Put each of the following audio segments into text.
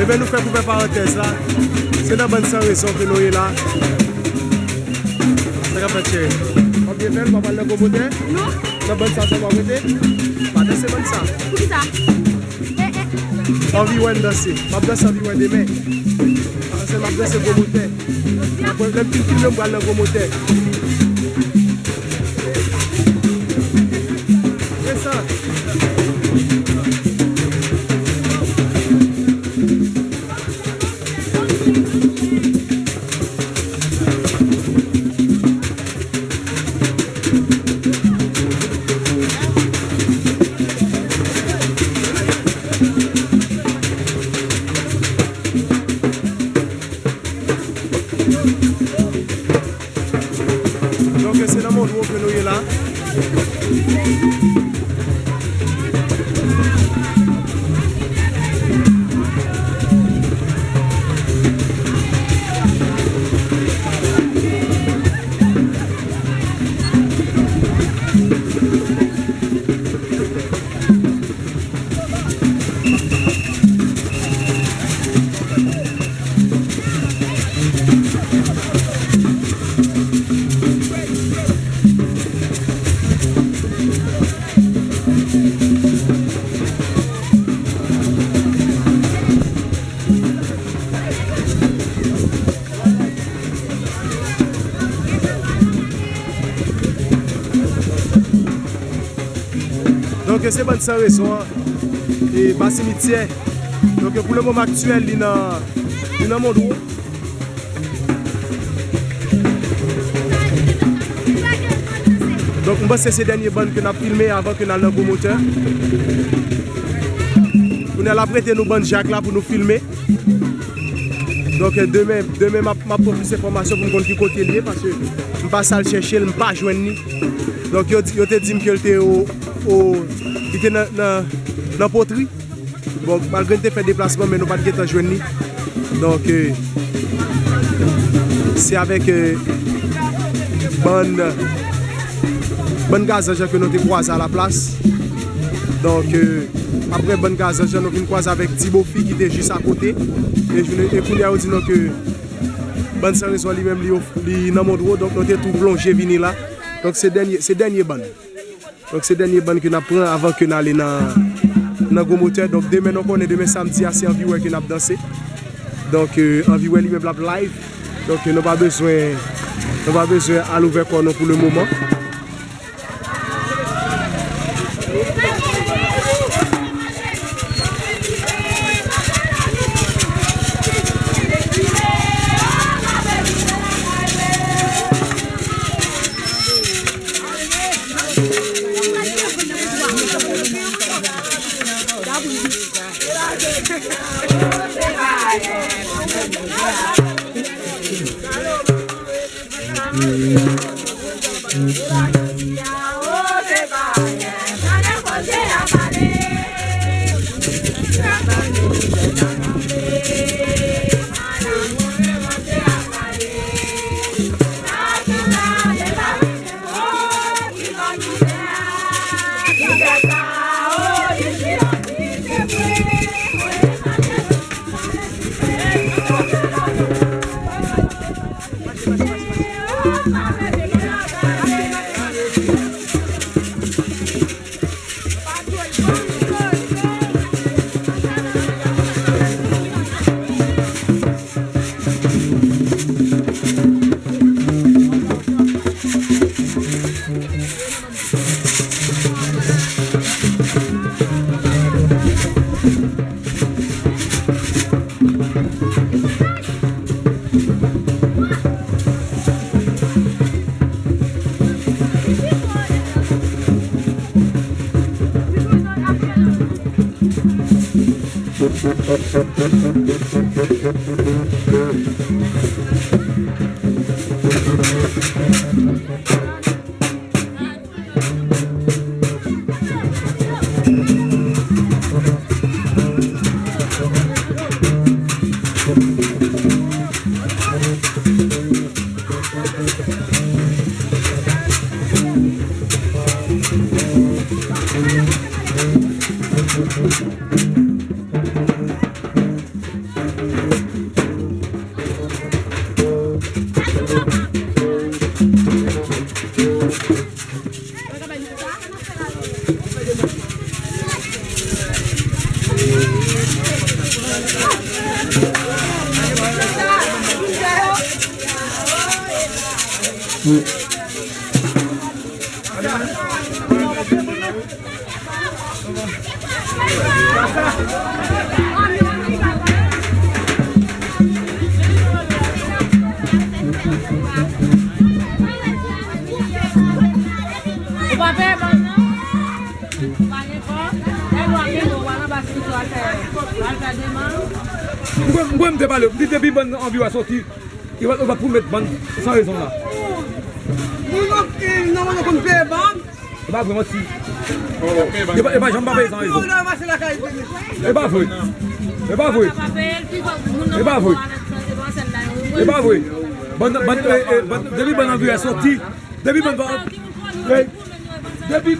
Eh bien, nous faisons une parenthèse là. C'est dans bonne raison que nous sommes là. C'est la fait chérie. On vient faire, on va parler de côté. Non. Dans bonne sens, on va arrêter. Pas danser bonne sens. Pour qui ça? Envie de danser. Je vais danser envie de demain. C'est ma danse de côté. Le petit film, on va aller de côté. C'est ça. Donc c'est dans mon dos que nous sommes là. Donc c'est bonne raison et bas cimetière. Donc pour le moment actuel, il est dans mon dos. Donc on va c'est ces derniers bandes que nous avons filmé avant que nous allions au moteur. On a prêté nos bandes Jacques là pour nous filmer. Donc demain ma plus d'informations pour me dire qui côté lié parce que je ne pas ça le chercher, je ne pas joindre. Donc yo te dit que il était dans la poterie. Bon, malgré que tu fait déplacement, mais nous pas de temps joindre. Donc c'est avec bonne gazage que nous avons croisé à la place. Donc après bonne gazage, nous avons croisé avec Thibaut Fi qui était juste à côté. Et je vous ai dit que bonne raison lui-même dans mon dos, donc nous avons tout plongé vini là. Donc c'est dernier ban. Donc c'est dernier ban que nous prenons avant que nous allions dans le moteur. Donc demain nous connaissons demain samedi c'est Envie que nous avons dansé. Donc Envie lui-même live. Donc nous n'avons pas besoin à l'ouvert pour le moment. Moi, je ne pas le. Depuis bonne envie à sortir, il va pour mettre bonne sans raison là. Non, on compte pas bon. Pas vraiment si. Et pas j'en pas sans raison. Et pas vrai. Et pas vrai. Et pas vrai. Et pas vrai. Depuis bonne envie à sortir, depuis bonne depuis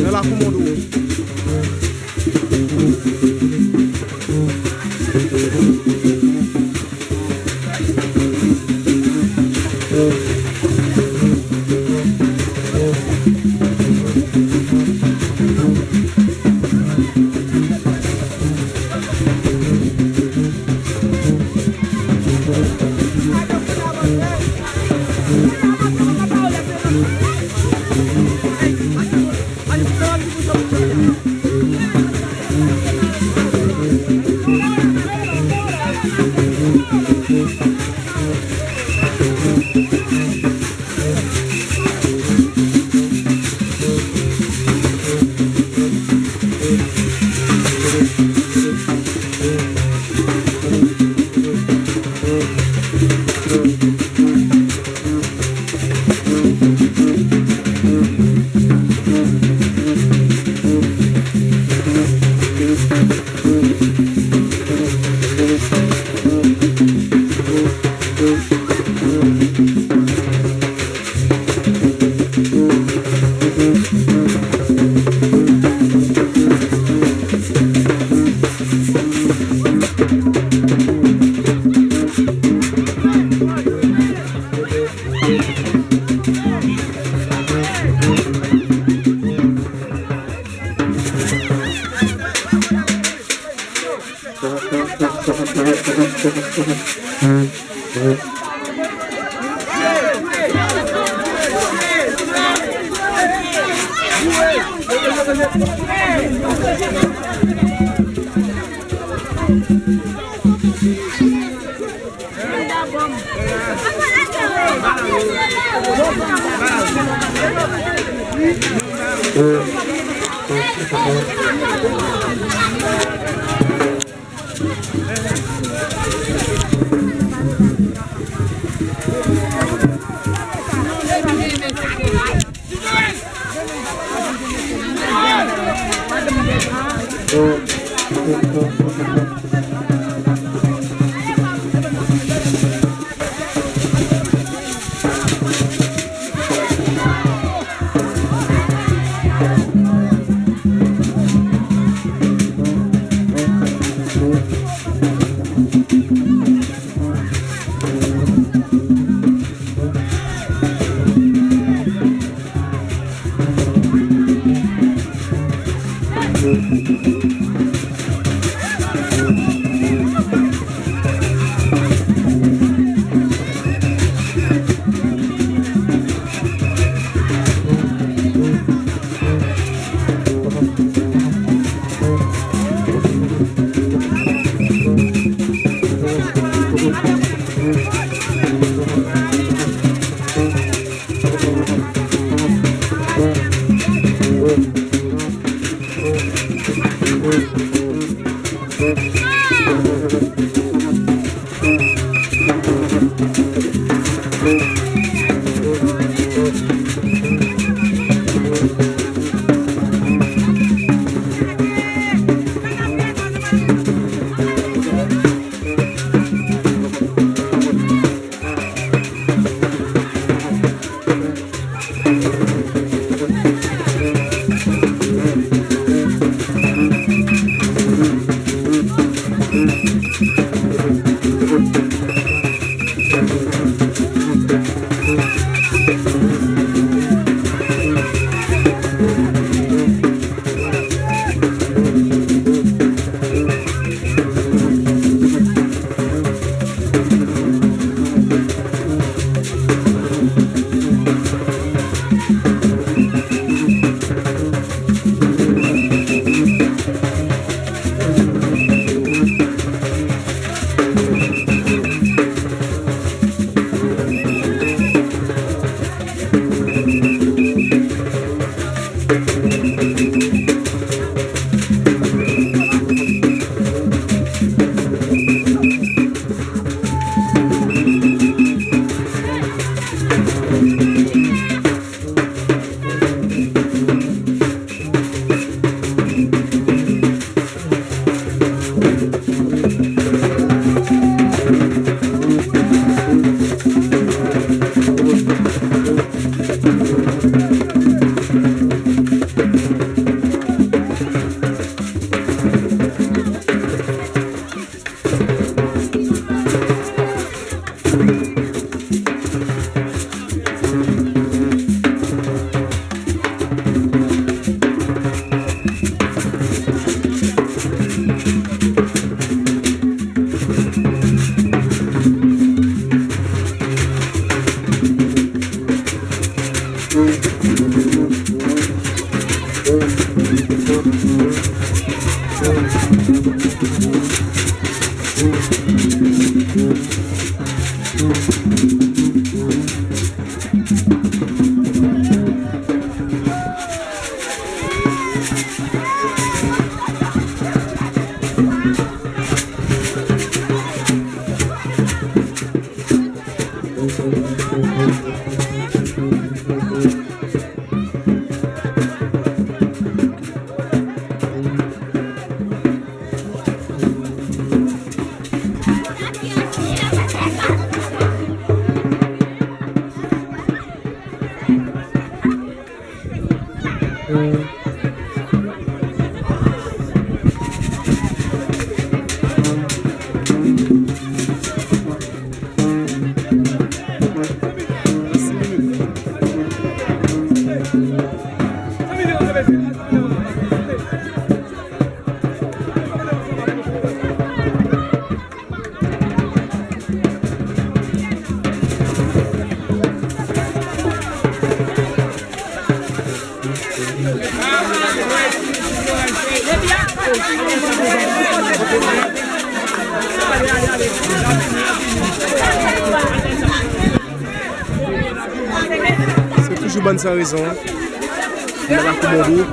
dans la commande. C'est toujours bonne sa raison. On a la commando.